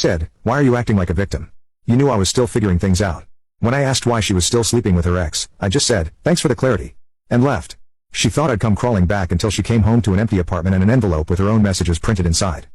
said, "Why are you acting like a victim? You knew I was still figuring things out." When I asked why she was still sleeping with her ex, I just said, "Thanks for the clarity," and left. She thought I'd come crawling back until she came home to an empty apartment and an envelope with her own messages printed inside.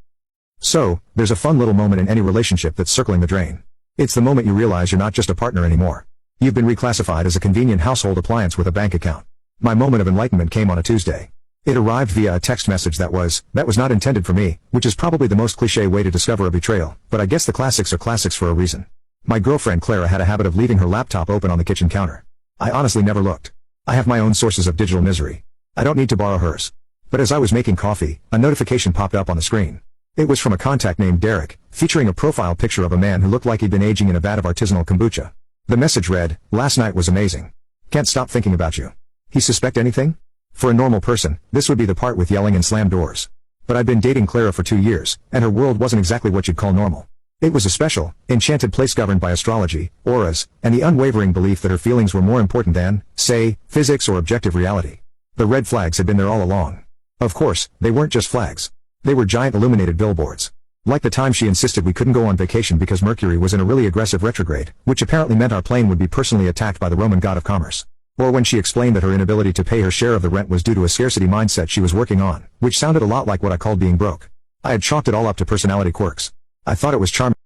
So, there's a fun little moment in any relationship that's circling the drain. It's the moment you realize you're not just a partner anymore. You've been reclassified as a convenient household appliance with a bank account. My moment of enlightenment came on a Tuesday. It arrived via a text message that was not intended for me, which is probably the most cliché way to discover a betrayal, but I guess the classics are classics for a reason. My girlfriend Clara had a habit of leaving her laptop open on the kitchen counter. I honestly never looked. I have my own sources of digital misery. I don't need to borrow hers. But as I was making coffee, a notification popped up on the screen. It was from a contact named Derek, featuring a profile picture of a man who looked like he'd been aging in a vat of artisanal kombucha. The message read, "Last night was amazing. Can't stop thinking about you." He suspect anything? For a normal person, this would be the part with yelling and slammed doors. But I'd been dating Clara for 2 years, and her world wasn't exactly what you'd call normal. It was a special, enchanted place governed by astrology, auras, and the unwavering belief that her feelings were more important than, say, physics or objective reality. The red flags had been there all along. Of course, they weren't just flags. They were giant illuminated billboards. Like the time she insisted we couldn't go on vacation because Mercury was in a really aggressive retrograde, which apparently meant our plane would be personally attacked by the Roman god of commerce. Or when she explained that her inability to pay her share of the rent was due to a scarcity mindset she was working on, which sounded a lot like what I called being broke. I had chalked it all up to personality quirks. I thought it was charming.